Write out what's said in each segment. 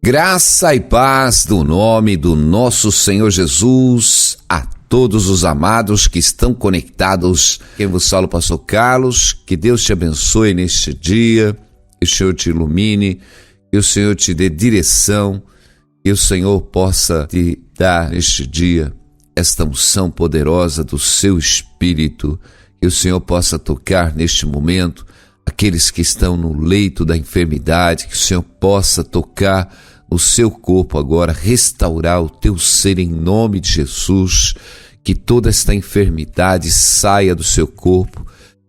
Graça e paz do nome do nosso Senhor Jesus a todos os amados que estão conectados. Quem vos fala, o pastor Carlos. Que Deus te abençoe neste dia, que o Senhor te ilumine, que o Senhor te dê direção, que o Senhor possa te dar neste dia esta unção poderosa do seu Espírito, que o Senhor possa tocar neste momento aqueles que estão no leito da enfermidade, que o Senhor possa tocar o seu corpo agora, restaurar o teu ser em nome de Jesus, que toda esta enfermidade saia do seu corpo,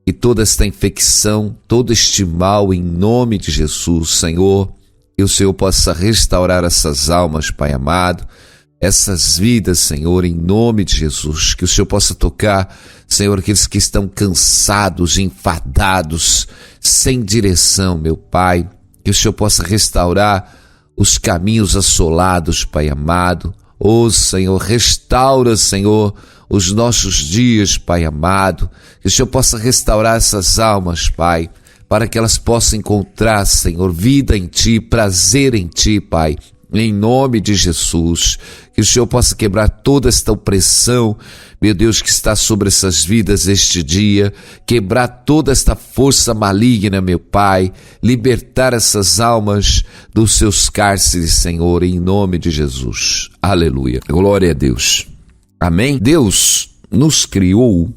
que toda esta infecção, todo este mal em nome de Jesus, Senhor, que o Senhor possa restaurar essas almas, Pai amado, essas vidas, Senhor, em nome de Jesus, que o Senhor possa tocar, Senhor, aqueles que estão cansados, enfadados, sem direção, meu Pai, que o Senhor possa restaurar os caminhos assolados, Pai amado. Ó Senhor, restaura, Senhor, os nossos dias, Pai amado. Que o Senhor possa restaurar essas almas, Pai, para que elas possam encontrar, Senhor, vida em Ti, prazer em Ti, Pai. Em nome de Jesus, que o Senhor possa quebrar toda esta opressão, meu Deus, que está sobre essas vidas este dia, quebrar toda esta força maligna, meu Pai, libertar essas almas dos seus cárceres, Senhor, em nome de Jesus. Aleluia. Glória a Deus. Amém? Deus nos criou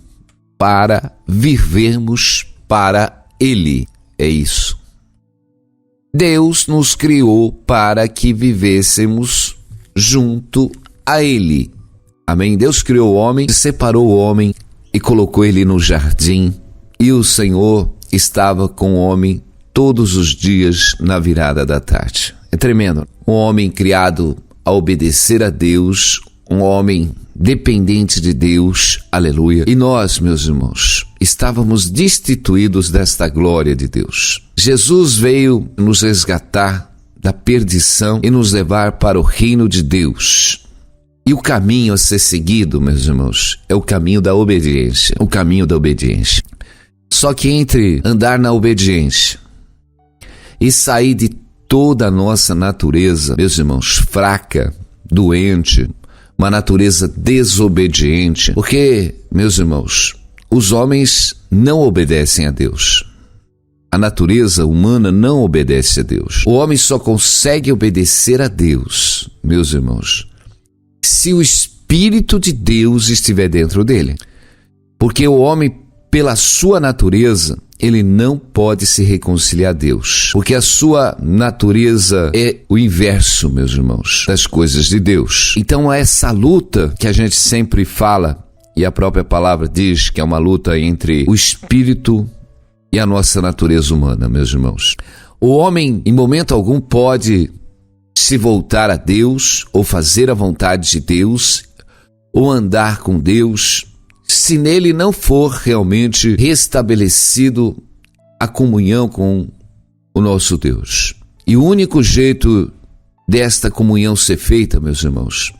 para vivermos para Ele. É isso. Deus nos criou para que vivêssemos junto a Ele. Amém? Deus criou o homem, separou o homem e colocou ele no jardim. E o Senhor estava com o homem todos os dias na virada da tarde. É tremendo. Um homem criado a obedecer a Deus, um homem dependente de Deus, aleluia. E nós, meus irmãos, estávamos destituídos desta glória de Deus. Jesus veio nos resgatar da perdição e nos levar para o reino de Deus. E o caminho a ser seguido, meus irmãos, é o caminho da obediência. O caminho da obediência. Só que entre andar na obediência e sair de toda a nossa natureza, meus irmãos, fraca, doente, uma natureza desobediente, porque, meus irmãos, os homens não obedecem a Deus. A natureza humana não obedece a Deus. O homem só consegue obedecer a Deus, meus irmãos, se o Espírito de Deus estiver dentro dele. Porque o homem, pela sua natureza, ele não pode se reconciliar a Deus. Porque a sua natureza é o inverso, meus irmãos, das coisas de Deus. Então, essa luta que a gente sempre fala, e a própria palavra diz que é uma luta entre o Espírito e a nossa natureza humana, meus irmãos. O homem, em momento algum, pode se voltar a Deus, ou fazer a vontade de Deus, ou andar com Deus, se nele não for realmente restabelecido a comunhão com o nosso Deus. E o único jeito desta comunhão ser feita, meus irmãos,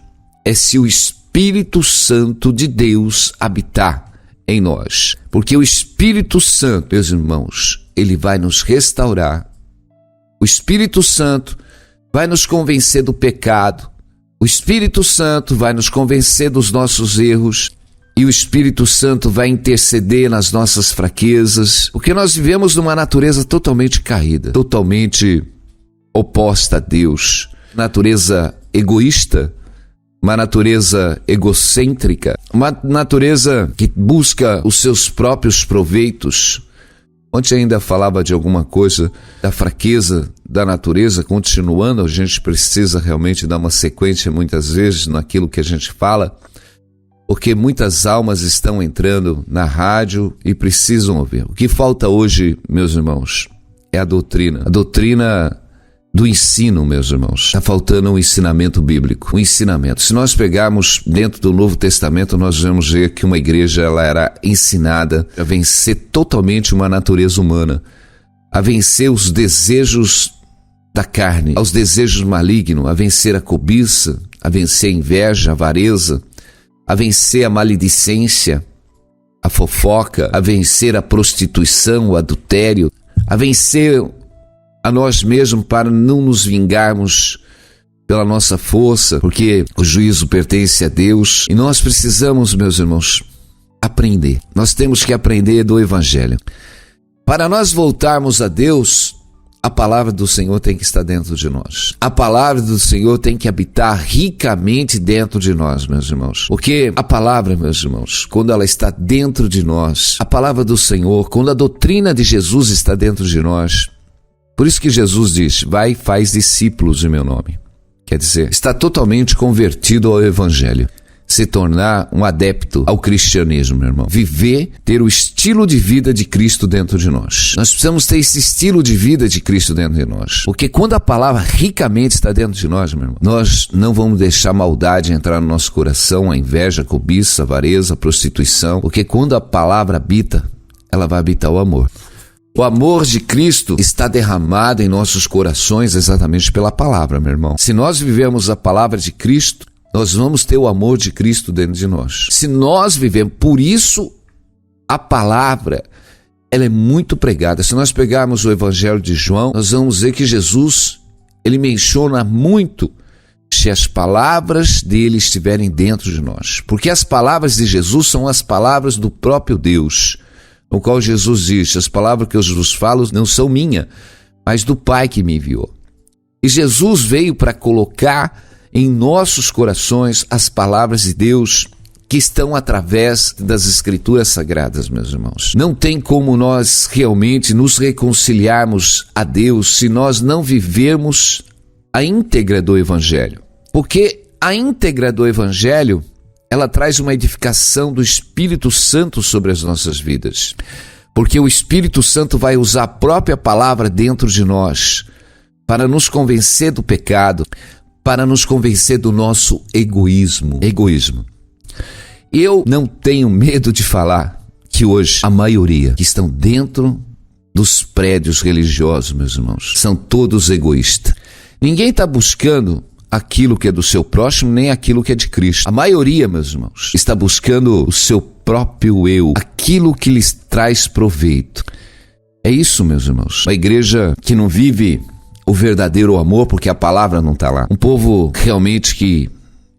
é se o Espírito Santo de Deus habitar em nós. Porque o Espírito Santo, meus irmãos, ele vai nos restaurar. O Espírito Santo vai nos convencer do pecado. O Espírito Santo vai nos convencer dos nossos erros. E o Espírito Santo vai interceder nas nossas fraquezas. Porque nós vivemos numa natureza totalmente caída, totalmente oposta a Deus. Natureza egoísta, uma natureza egocêntrica, uma natureza que busca os seus próprios proveitos. Ontem ainda falava de alguma coisa da fraqueza da natureza, continuando, a gente precisa realmente dar uma sequência muitas vezes naquilo que a gente fala, porque muitas almas estão entrando na rádio e precisam ouvir. O que falta hoje, meus irmãos, é a doutrina do ensino, meus irmãos. Está faltando um ensinamento bíblico, um ensinamento. Se nós pegarmos dentro do Novo Testamento, nós vamos ver que uma igreja ela era ensinada a vencer totalmente uma natureza humana, a vencer os desejos da carne, aos desejos malignos, a vencer a cobiça, a vencer a inveja, a avareza, a vencer a maledicência, a fofoca, a vencer a prostituição, o adultério, a vencer a nós mesmos para não nos vingarmos pela nossa força, porque o juízo pertence a Deus. E nós precisamos, meus irmãos, aprender. Nós temos que aprender do Evangelho. Para nós voltarmos a Deus, a palavra do Senhor tem que estar dentro de nós. A palavra do Senhor tem que habitar ricamente dentro de nós, meus irmãos. Porque a palavra, meus irmãos, quando ela está dentro de nós, a palavra do Senhor, quando a doutrina de Jesus está dentro de nós, por isso que Jesus diz, vai e faz discípulos em meu nome. Quer dizer, está totalmente convertido ao Evangelho. Se tornar um adepto ao cristianismo, meu irmão. Viver, ter o estilo de vida de Cristo dentro de nós. Nós precisamos ter esse estilo de vida de Cristo dentro de nós. Porque quando a palavra ricamente está dentro de nós, meu irmão, nós não vamos deixar a maldade entrar no nosso coração, a inveja, a cobiça, a avareza, a prostituição. Porque quando a palavra habita, ela vai habitar o amor. O amor de Cristo está derramado em nossos corações exatamente pela palavra, meu irmão. Se nós vivemos a palavra de Cristo, nós vamos ter o amor de Cristo dentro de nós. Se nós vivemos, por isso a palavra, ela é muito pregada. Se nós pegarmos o Evangelho de João, nós vamos ver que Jesus, ele menciona muito se as palavras dele estiverem dentro de nós. Porque as palavras de Jesus são as palavras do próprio Deus, no qual Jesus diz, as palavras que eu vos falo não são minhas, mas do Pai que me enviou. E Jesus veio para colocar em nossos corações as palavras de Deus que estão através das Escrituras Sagradas, meus irmãos. Não tem como nós realmente nos reconciliarmos a Deus se nós não vivermos a íntegra do Evangelho. Porque a íntegra do Evangelho, ela traz uma edificação do Espírito Santo sobre as nossas vidas. Porque o Espírito Santo vai usar a própria palavra dentro de nós para nos convencer do pecado, para nos convencer do nosso egoísmo. Eu não tenho medo de falar que hoje a maioria que estão dentro dos prédios religiosos, meus irmãos, são todos egoístas. Ninguém está buscando aquilo que é do seu próximo, nem aquilo que é de Cristo. A maioria, meus irmãos, está buscando o seu próprio eu, aquilo que lhes traz proveito. É isso, meus irmãos. Uma igreja que não vive o verdadeiro amor, porque a palavra não está lá. Um povo realmente que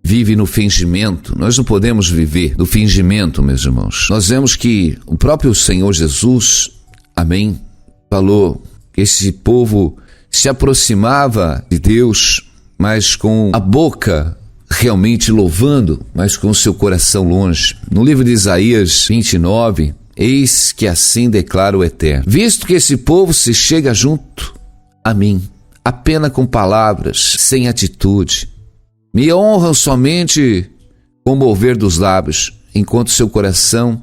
vive no fingimento. Nós não podemos viver no fingimento, meus irmãos. Nós vemos que o próprio Senhor Jesus, amém, falou que esse povo se aproximava de Deus, mas com a boca realmente louvando, mas com o seu coração longe. No livro de Isaías 29, eis que assim declara o Eterno: visto que esse povo se chega junto a mim, apenas com palavras, sem atitude, me honram somente com o mover dos lábios, enquanto seu coração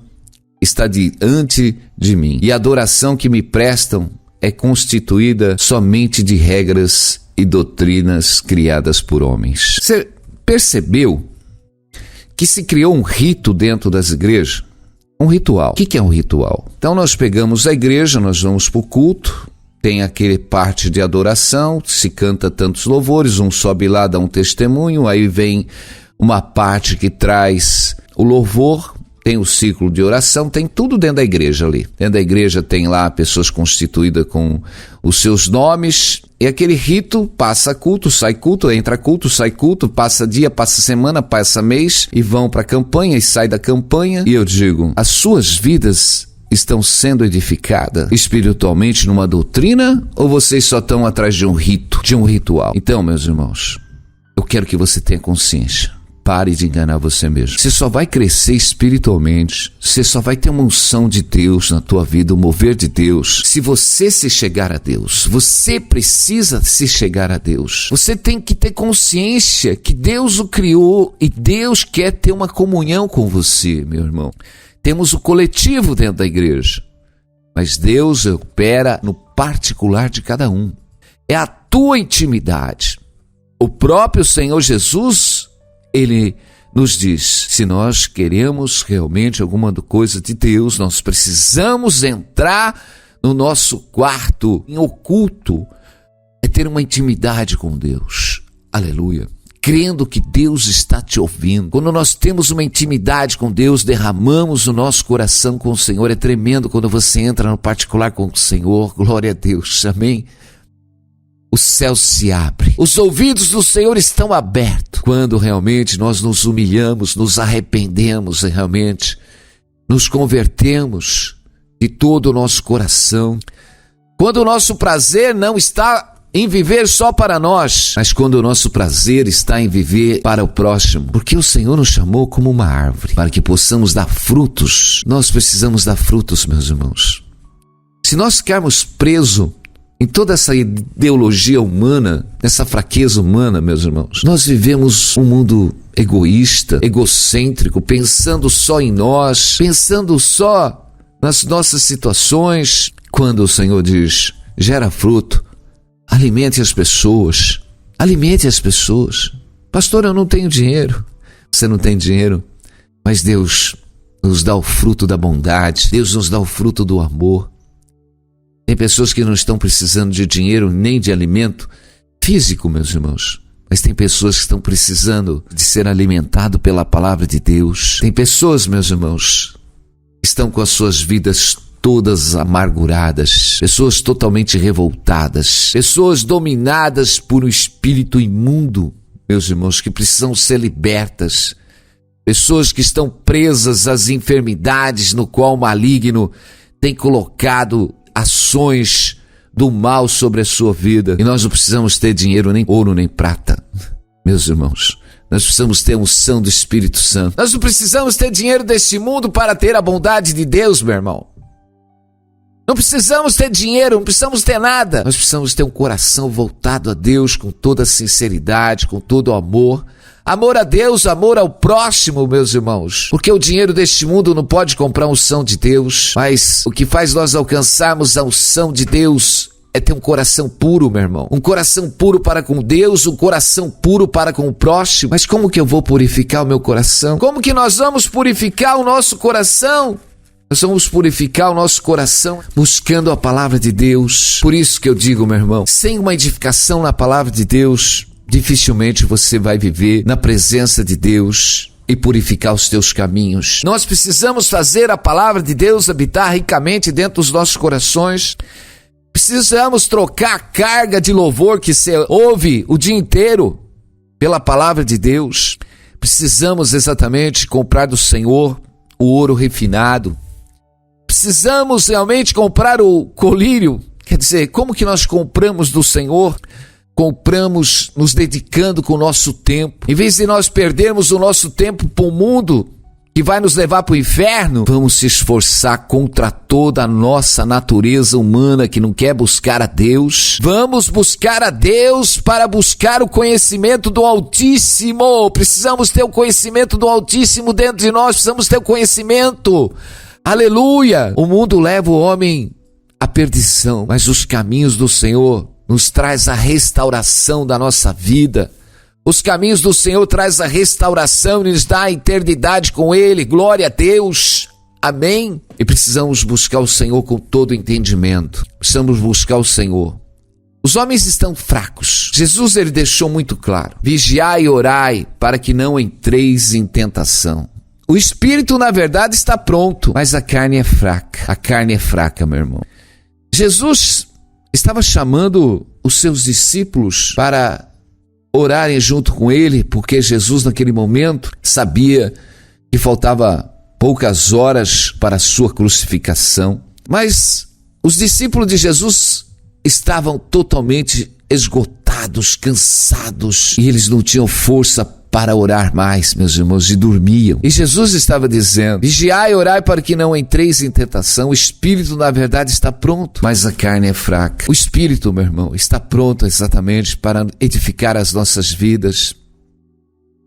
está diante de mim. E a adoração que me prestam é constituída somente de regras e doutrinas criadas por homens. Você percebeu que se criou um rito dentro das igrejas? Um ritual. O que é um ritual? Então nós pegamos a igreja, nós vamos para o culto, tem aquele parte de adoração, se canta tantos louvores, um sobe lá, dá um testemunho, aí vem uma parte que traz o louvor, tem o ciclo de oração, tem tudo dentro da igreja ali. Dentro da igreja tem lá pessoas constituídas com os seus nomes, e aquele rito passa culto, sai culto, entra culto, sai culto, passa dia, passa semana, passa mês, e vão para a campanha e sai da campanha. E eu digo, as suas vidas estão sendo edificadas espiritualmente numa doutrina, ou vocês só estão atrás de um rito, de um ritual? Então, meus irmãos, eu quero que você tenha consciência. Pare de enganar você mesmo. Você só vai crescer espiritualmente, você só vai ter uma unção de Deus na tua vida, o mover de Deus, se você se chegar a Deus. Você precisa se chegar a Deus. Você tem que ter consciência que Deus o criou e Deus quer ter uma comunhão com você, meu irmão. Temos o coletivo dentro da igreja, mas Deus opera no particular de cada um. É a tua intimidade. O próprio Senhor Jesus, Ele nos diz, se nós queremos realmente alguma coisa de Deus, nós precisamos entrar no nosso quarto, em oculto, é ter uma intimidade com Deus. Aleluia. Crendo que Deus está te ouvindo. Quando nós temos uma intimidade com Deus, derramamos o nosso coração com o Senhor. É tremendo quando você entra no particular com o Senhor. Glória a Deus. Amém? o céu se abre. Os ouvidos do Senhor estão abertos. Quando realmente nós nos humilhamos, nos arrependemos e realmente nos convertemos de todo o nosso coração. Quando o nosso prazer não está em viver só para nós, mas quando o nosso prazer está em viver para o próximo. Porque o Senhor nos chamou como uma árvore, para que possamos dar frutos. Nós precisamos dar frutos, meus irmãos. Se nós ficarmos presos em toda essa ideologia humana, essa fraqueza humana, meus irmãos, nós vivemos um mundo egoísta, egocêntrico, pensando só em nós, pensando só nas nossas situações. Quando o Senhor diz, gera fruto, alimente as pessoas. Alimente as pessoas. Pastor, eu não tenho dinheiro. Você não tem dinheiro, mas Deus nos dá o fruto da bondade. Deus nos dá o fruto do amor. Tem pessoas que não estão precisando de dinheiro nem de alimento físico, meus irmãos. Mas tem pessoas que estão precisando de ser alimentado pela palavra de Deus. Tem pessoas, meus irmãos, que estão com as suas vidas todas amarguradas, pessoas totalmente revoltadas, pessoas dominadas por um espírito imundo, meus irmãos, que precisam ser libertas, pessoas que estão presas às enfermidades no qual o maligno tem colocado ações do mal sobre a sua vida. E nós não precisamos ter dinheiro, nem ouro, nem prata, meus irmãos. Nós precisamos ter a unção do Espírito Santo. Nós não precisamos ter dinheiro desse mundo para ter a bondade de Deus, meu irmão. Não precisamos ter dinheiro, não precisamos ter nada. Nós precisamos ter um coração voltado a Deus com toda a sinceridade, com todo o amor. Amor a Deus, amor ao próximo, meus irmãos. Porque o dinheiro deste mundo não pode comprar a unção de Deus. Mas o que faz nós alcançarmos a unção de Deus é ter um coração puro, meu irmão. Um coração puro para com Deus, um coração puro para com o próximo. Mas como que eu vou purificar o meu coração? Como que nós vamos purificar o nosso coração? Nós vamos purificar o nosso coração buscando a palavra de Deus. Por isso que eu digo, meu irmão, sem uma edificação na palavra de Deus, dificilmente você vai viver na presença de Deus e purificar os teus caminhos. Nós precisamos fazer a palavra de Deus habitar ricamente dentro dos nossos corações. Precisamos trocar a carga de louvor que você ouve o dia inteiro pela palavra de Deus. Precisamos exatamente comprar do Senhor o ouro refinado. Precisamos realmente comprar o colírio. Quer dizer, como que nós compramos do Senhor? Compramos nos dedicando com o nosso tempo. Em vez de nós perdermos o nosso tempo para o mundo que vai nos levar para o inferno, vamos se esforçar contra toda a nossa natureza humana que não quer buscar a Deus. Vamos buscar a Deus para buscar o conhecimento do Altíssimo. Precisamos ter o conhecimento do Altíssimo dentro de nós. Precisamos ter o conhecimento. Aleluia! O mundo leva o homem à perdição, mas os caminhos do Senhor nos traz a restauração da nossa vida. Os caminhos do Senhor traz a restauração e nos dá a eternidade com Ele. Glória a Deus. Amém? E precisamos buscar o Senhor com todo entendimento. Precisamos buscar o Senhor. Os homens estão fracos. Jesus, ele deixou muito claro. Vigiai e orai para que não entreis em tentação. O espírito, na verdade, está pronto, mas a carne é fraca. A carne é fraca, meu irmão. Jesus estava chamando os seus discípulos para orarem junto com ele, porque Jesus, naquele momento, sabia que faltava poucas horas para a sua crucificação. Mas os discípulos de Jesus estavam totalmente esgotados, cansados, e eles não tinham força para orar mais, meus irmãos, e dormiam. E Jesus estava dizendo, vigiai e orai para que não entreis em tentação. O espírito, na verdade, está pronto, mas a carne é fraca. O espírito, meu irmão, está pronto exatamente para edificar as nossas vidas.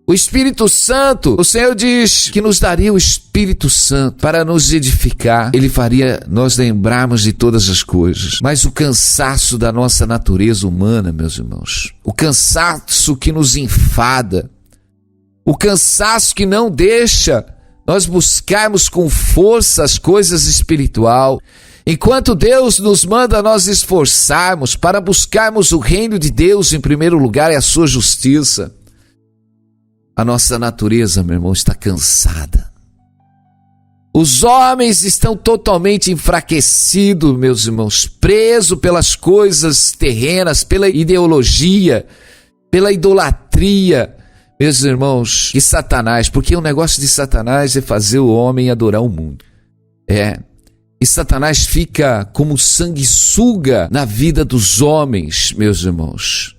O Espírito Santo, o Senhor diz que nos daria o Espírito Santo para nos edificar. Ele faria nós lembrarmos de todas as coisas. Mas o cansaço da nossa natureza humana, meus irmãos, o cansaço que nos enfada, o cansaço que não deixa nós buscarmos com força as coisas espirituais. Enquanto Deus nos manda nós esforçarmos para buscarmos o reino de Deus em primeiro lugar e a sua justiça, a nossa natureza, meu irmão, está cansada. Os homens estão totalmente enfraquecidos, meus irmãos, presos pelas coisas terrenas, pela ideologia, pela idolatria, meus irmãos, e Satanás, porque o negócio de Satanás é fazer o homem adorar o mundo. E Satanás fica como sanguessuga na vida dos homens, meus irmãos,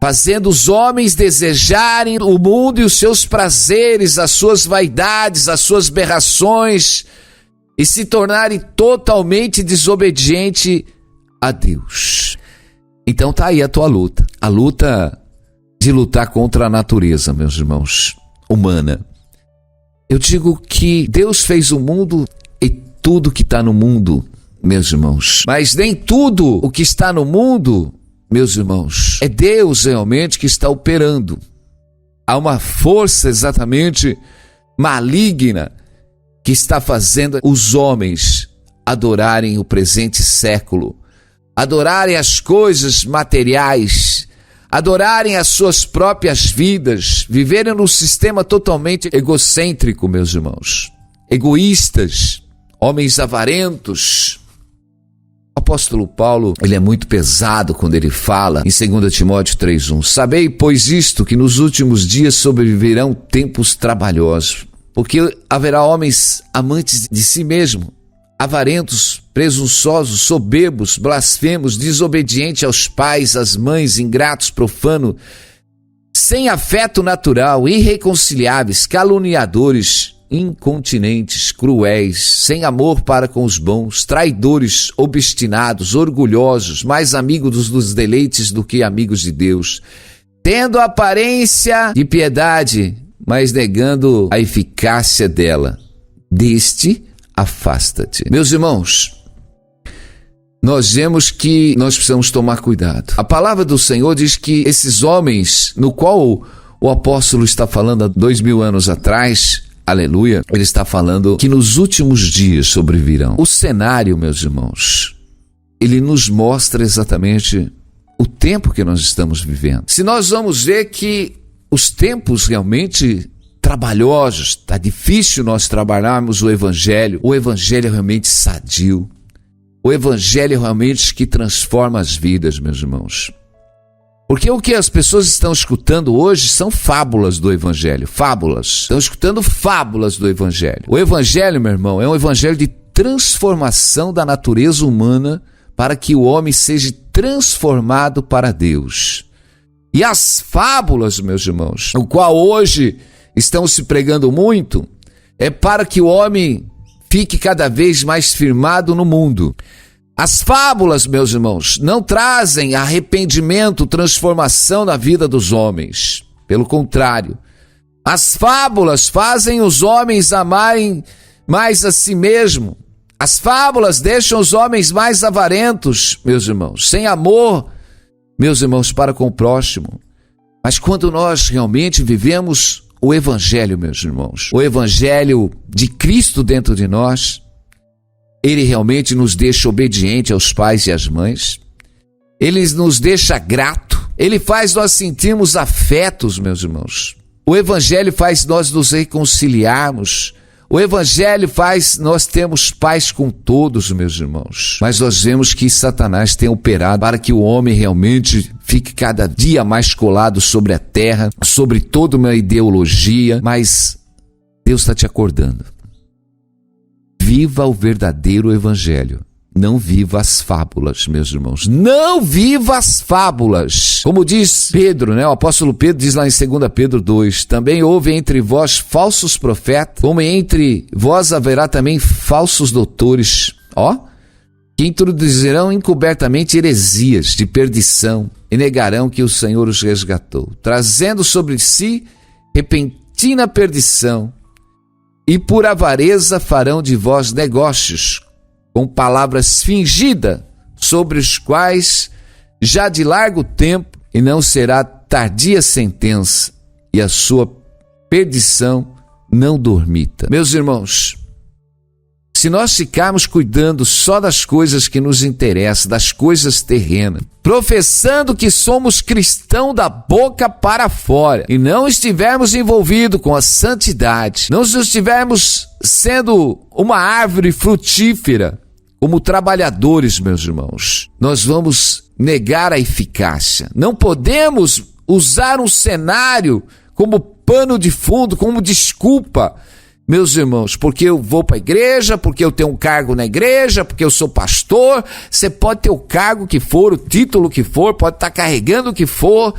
fazendo os homens desejarem o mundo e os seus prazeres, as suas vaidades, as suas berrações, e se tornarem totalmente desobedientes a Deus. Então tá aí a tua luta, a luta de lutar contra a natureza, meus irmãos, humana. Eu digo que Deus fez o mundo e tudo que está no mundo, meus irmãos, mas nem tudo o que está no mundo, meus irmãos, é Deus realmente que está operando. Há uma força exatamente maligna que está fazendo os homens adorarem o presente século, adorarem as coisas materiais, adorarem as suas próprias vidas, viverem num sistema totalmente egocêntrico, meus irmãos, egoístas, homens avarentos. O apóstolo Paulo, ele é muito pesado quando ele fala em 2 Timóteo 3:1. Sabei, pois isto, que nos últimos dias sobreviverão tempos trabalhosos, porque haverá homens amantes de si mesmo, avarentos, presunçosos, soberbos, blasfemos, desobedientes aos pais, às mães, ingratos, profanos, sem afeto natural, irreconciliáveis, caluniadores, incontinentes, cruéis, sem amor para com os bons, traidores, obstinados, orgulhosos, mais amigos dos deleites do que amigos de Deus, tendo aparência de piedade, mas negando a eficácia dela. Deste afasta-te. Meus irmãos, nós vemos que nós precisamos tomar cuidado. A palavra do Senhor diz que esses homens, no qual o apóstolo está falando há 2000 anos atrás, aleluia, ele está falando que nos últimos dias sobrevirão. O cenário, meus irmãos, ele nos mostra exatamente o tempo que nós estamos vivendo. Se nós vamos ver que os tempos realmente trabalhosos, está difícil nós trabalharmos o evangelho é realmente sadio, o evangelho é realmente que transforma as vidas, meus irmãos. Porque o que as pessoas estão escutando hoje são fábulas do evangelho, fábulas. Estão escutando fábulas do evangelho. O evangelho, meu irmão, é um evangelho de transformação da natureza humana para que o homem seja transformado para Deus. E as fábulas, meus irmãos, o qual hoje estão se pregando muito, é para que o homem fique cada vez mais firmado no mundo. As fábulas, meus irmãos, não trazem arrependimento, transformação na vida dos homens. Pelo contrário, as fábulas fazem os homens amarem mais a si mesmo. As fábulas deixam os homens mais avarentos, meus irmãos, sem amor, meus irmãos, para com o próximo. Mas quando nós realmente vivemos o evangelho, meus irmãos, o evangelho de Cristo dentro de nós, ele realmente nos deixa obediente aos pais e às mães, ele nos deixa grato, ele faz nós sentirmos afetos, meus irmãos. O evangelho faz nós nos reconciliarmos, o evangelho faz nós termos paz com todos, meus irmãos. Mas nós vemos que Satanás tem operado para que o homem realmente fique cada dia mais colado sobre a terra, sobre toda uma ideologia, mas Deus está te acordando. Viva o verdadeiro evangelho. Não viva as fábulas, meus irmãos. Não viva as fábulas. Como diz Pedro, né? O apóstolo Pedro diz lá em 2 Pedro 2, também houve entre vós falsos profetas, como entre vós haverá também falsos doutores, que introduzirão encobertamente heresias de perdição e negarão que o Senhor os resgatou, trazendo sobre si repentina perdição, e por avareza farão de vós negócios com palavras fingidas, sobre os quais já de largo tempo, e não será tardia sentença, e a sua perdição não dormita. Meus irmãos, se nós ficarmos cuidando só das coisas que nos interessam, das coisas terrenas, professando que somos cristãos da boca para fora e não estivermos envolvidos com a santidade, não estivermos sendo uma árvore frutífera como trabalhadores, meus irmãos, nós vamos negar a eficácia. Não podemos usar um cenário como pano de fundo, como desculpa, meus irmãos, porque eu vou para a igreja, porque eu tenho um cargo na igreja, porque eu sou pastor. Você pode ter o cargo que for, o título que for, pode estar carregando o que for,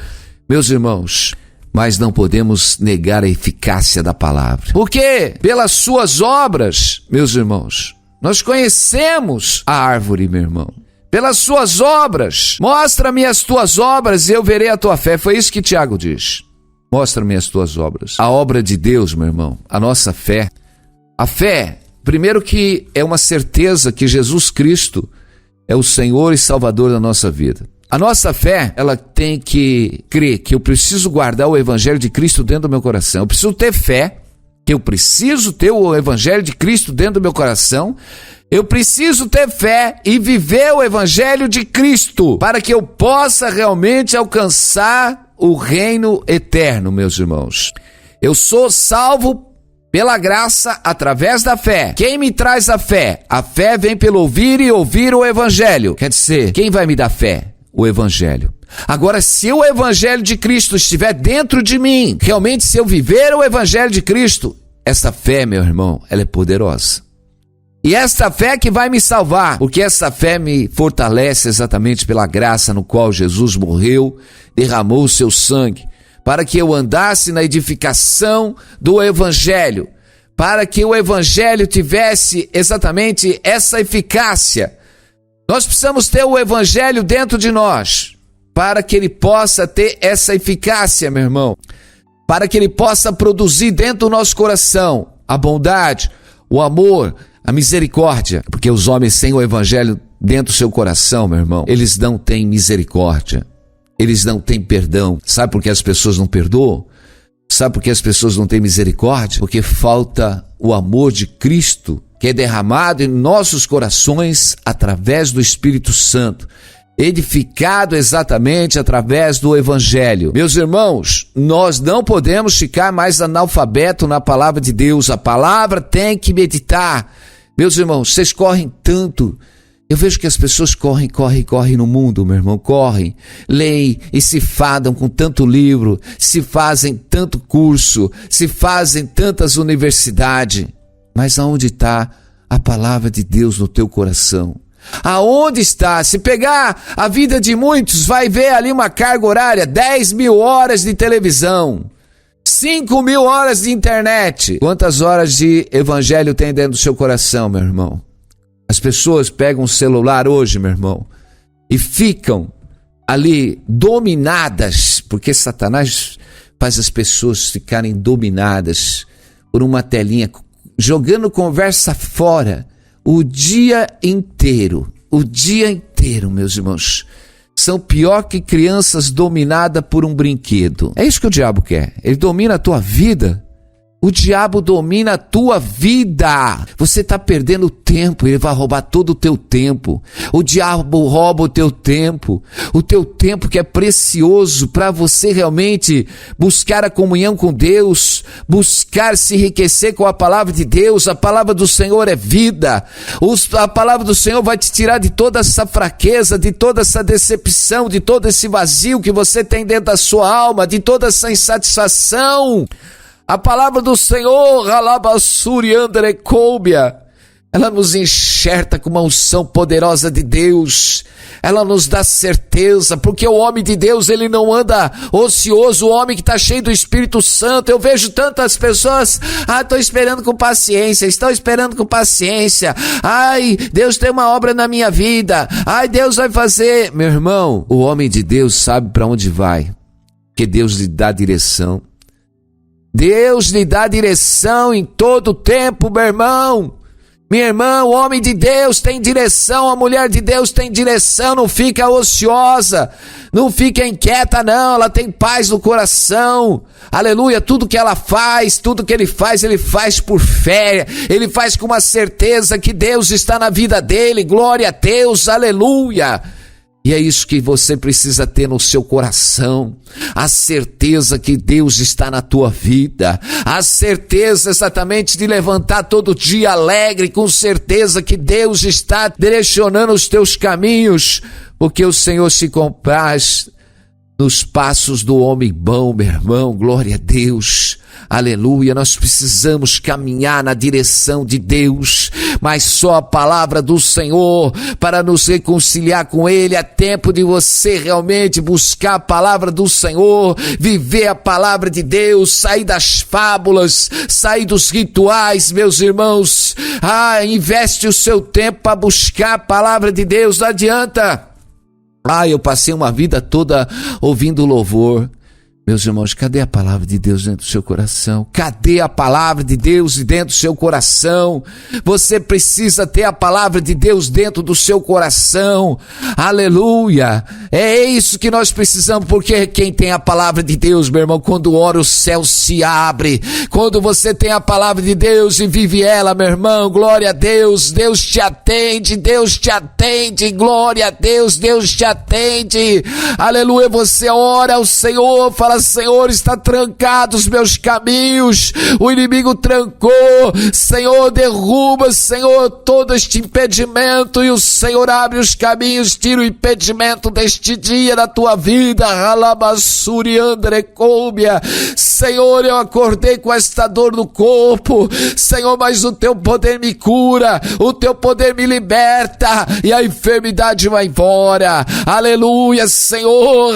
meus irmãos, mas não podemos negar a eficácia da palavra. Porque pelas suas obras, meus irmãos, nós conhecemos a árvore, meu irmão. Pelas suas obras, mostra-me as tuas obras e eu verei a tua fé. Foi isso que Tiago diz. Mostra-me as tuas obras. A obra de Deus, meu irmão, a nossa fé. A fé, primeiro que é uma certeza que Jesus Cristo é o Senhor e Salvador da nossa vida. A nossa fé, ela tem que crer que eu preciso guardar o Evangelho de Cristo dentro do meu coração. Eu preciso ter fé, que eu preciso ter o Evangelho de Cristo dentro do meu coração. Eu preciso ter fé e viver o Evangelho de Cristo para que eu possa realmente alcançar o reino eterno, meus irmãos. Eu sou salvo pela graça através da fé. Quem me traz a fé? A fé vem pelo ouvir e ouvir o Evangelho. Quer dizer, quem vai me dar fé? O Evangelho. Agora, se o Evangelho de Cristo estiver dentro de mim, realmente se eu viver o Evangelho de Cristo, essa fé, meu irmão, ela é poderosa. E esta fé que vai me salvar, porque essa fé me fortalece exatamente pela graça no qual Jesus morreu, derramou o seu sangue, para que eu andasse na edificação do Evangelho, para que o Evangelho tivesse exatamente essa eficácia. Nós precisamos ter o Evangelho dentro de nós, para que ele possa ter essa eficácia, meu irmão, para que ele possa produzir dentro do nosso coração a bondade, o amor, a misericórdia, porque os homens sem o Evangelho dentro do seu coração, meu irmão, eles não têm misericórdia, eles não têm perdão. Sabe por que as pessoas não perdoam? Sabe por que as pessoas não têm misericórdia? Porque falta o amor de Cristo, que é derramado em nossos corações através do Espírito Santo, edificado exatamente através do Evangelho. Meus irmãos, nós não podemos ficar mais analfabeto na palavra de Deus. A palavra tem que meditar. Meus irmãos, vocês correm tanto. Eu vejo que as pessoas correm no mundo, meu irmão, correm, leem e se fadam com tanto livro, se fazem tanto curso, se fazem tantas universidades. Mas aonde está a palavra de Deus no teu coração? Aonde está? Se pegar a vida de muitos, vai ver ali uma carga horária, 10.000 horas de televisão, 5.000 horas de internet. Quantas horas de evangelho tem dentro do seu coração, meu irmão? As pessoas pegam o celular hoje, meu irmão, e ficam ali dominadas, porque Satanás faz as pessoas ficarem dominadas por uma telinha, jogando conversa fora o dia inteiro, meus irmãos. São pior que crianças dominadas por um brinquedo. É isso que o diabo quer. Ele domina a tua vida. O diabo domina a tua vida. Você está perdendo tempo, ele vai roubar todo o teu tempo. O diabo rouba o teu tempo que é precioso para você realmente buscar a comunhão com Deus, buscar se enriquecer com a palavra de Deus. A palavra do Senhor é vida. A palavra do Senhor vai te tirar de toda essa fraqueza, de toda essa decepção, de todo esse vazio que você tem dentro da sua alma, de toda essa insatisfação. A palavra do Senhor, Alabassuri Andrecóbia, ela nos enxerta com uma unção poderosa de Deus. Ela nos dá certeza, porque o homem de Deus, ele não anda ocioso, o homem que está cheio do Espírito Santo. Eu vejo tantas pessoas, estão esperando com paciência, ai, Deus tem uma obra na minha vida, ai, Deus vai fazer. Meu irmão, o homem de Deus sabe para onde vai, porque Deus lhe dá direção. Deus lhe dá direção em todo o tempo, meu irmão. Minha irmã, o homem de Deus tem direção, a mulher de Deus tem direção, não fica ociosa, não fica inquieta não, ela tem paz no coração, aleluia. Tudo que ela faz, tudo que ele faz por fé, ele faz com uma certeza que Deus está na vida dele, glória a Deus, aleluia. E é isso que você precisa ter no seu coração, a certeza que Deus está na tua vida, a certeza exatamente de levantar todo dia alegre, com certeza que Deus está direcionando os teus caminhos, porque o Senhor se compraz nos passos do homem bom, meu irmão, glória a Deus, aleluia. Nós precisamos caminhar na direção de Deus, mas só a palavra do Senhor para nos reconciliar com Ele. É tempo de você realmente buscar a palavra do Senhor, viver a palavra de Deus, sair das fábulas, sair dos rituais, meus irmãos. Investe o seu tempo para buscar a palavra de Deus, não adianta. Eu passei uma vida toda ouvindo louvor. Meus irmãos, cadê a palavra de Deus dentro do seu coração? Cadê a palavra de Deus dentro do seu coração? Você precisa ter a palavra de Deus dentro do seu coração. Aleluia! É isso que nós precisamos, porque quem tem a palavra de Deus, meu irmão, quando ora o céu se abre. Quando você tem a palavra de Deus e vive ela, meu irmão, glória a Deus, Deus te atende, glória a Deus, Deus te atende. Aleluia, você ora ao Senhor, fala: Senhor, está trancado os meus caminhos, o inimigo trancou, Senhor, derruba, Senhor, todo este impedimento, e o Senhor abre os caminhos, tira o impedimento deste dia da tua vida. Senhor, eu acordei com esta dor no corpo, Senhor, mas o teu poder me cura, o teu poder me liberta, e a enfermidade vai embora. Aleluia, Senhor,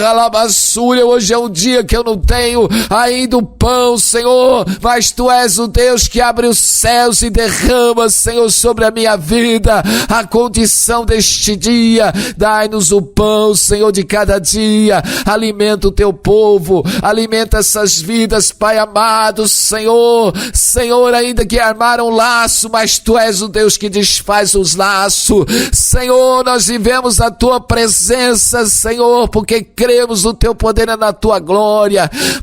hoje é um dia que eu não tenho ainda o pão, Senhor, mas Tu és o Deus que abre os céus e derrama, Senhor, sobre a minha vida a condição deste dia. Dai-nos o pão, Senhor, de cada dia. Alimenta o Teu povo, alimenta essas vidas, Pai amado, Senhor, ainda que armaram laço, mas Tu és o Deus que desfaz os laços. Senhor, nós vivemos a Tua presença, Senhor, porque cremos no Teu poder e na Tua glória.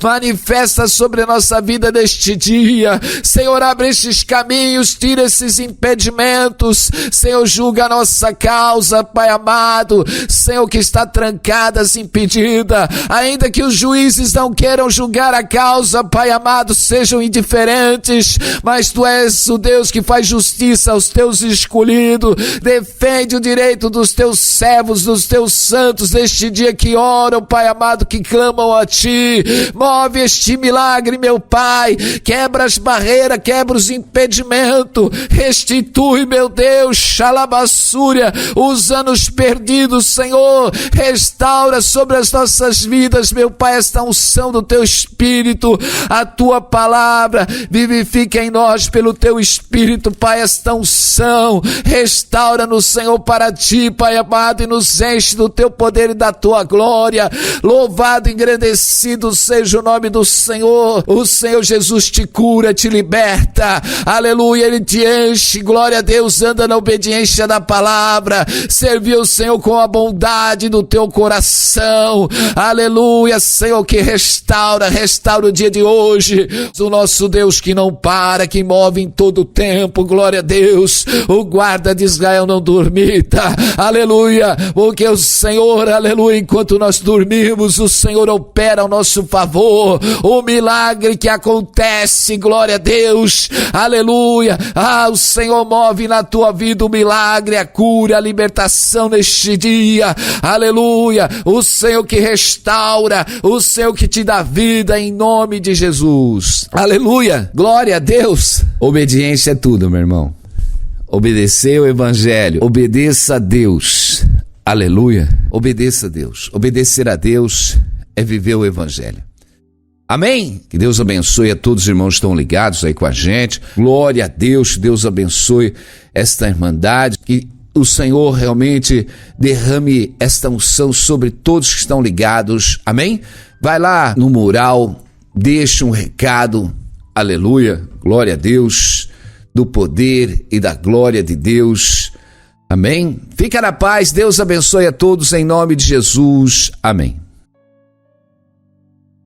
Manifesta sobre a nossa vida neste dia, Senhor, abre estes caminhos, tira esses impedimentos, Senhor, julga a nossa causa, Pai amado, Senhor, que está trancada, impedida, ainda que os juízes não queiram julgar a causa, Pai amado, sejam indiferentes, mas Tu és o Deus que faz justiça aos Teus escolhidos, defende o direito dos Teus servos, dos Teus santos, neste dia que oram, Pai amado, que clamam a Ti. Move este milagre, meu Pai, quebra as barreiras, quebra os impedimentos, restitui, meu Deus, xalabassúria, os anos perdidos, Senhor, restaura sobre as nossas vidas, meu Pai, esta unção do Teu Espírito, a Tua palavra, vivifica em nós pelo Teu Espírito, Pai, esta unção, restaura-nos, Senhor, para Ti, Pai amado, e nos enche do Teu poder e da Tua glória. Louvado e engrandecido seja o nome do Senhor. O Senhor Jesus te cura, te liberta, aleluia, Ele te enche, glória a Deus. Anda na obediência da palavra, serviu o Senhor com a bondade do teu coração, aleluia, Senhor, que restaura o dia de hoje, o nosso Deus que não para, que move em todo o tempo, glória a Deus. O guarda de Israel não dormita, aleluia, porque o Senhor, aleluia, enquanto nós dormimos, o Senhor opera ao nosso favor, o milagre que acontece, glória a Deus, aleluia. O Senhor move na tua vida o milagre, a cura, a libertação neste dia, aleluia. O Senhor que restaura, o Senhor que te dá vida, em nome de Jesus, aleluia, glória a Deus. Obediência é tudo, meu irmão. Obedecer o evangelho, obedeça a Deus, aleluia, obedeça a Deus. Obedecer a Deus é viver o evangelho. Amém? Que Deus abençoe a todos os irmãos que estão ligados aí com a gente. Glória a Deus, Deus abençoe esta irmandade, que o Senhor realmente derrame esta unção sobre todos que estão ligados. Amém? Vai lá no mural, deixa um recado, aleluia, glória a Deus. do poder e da glória de Deus. Amém? Fica na paz, Deus abençoe a todos em nome de Jesus. Amém.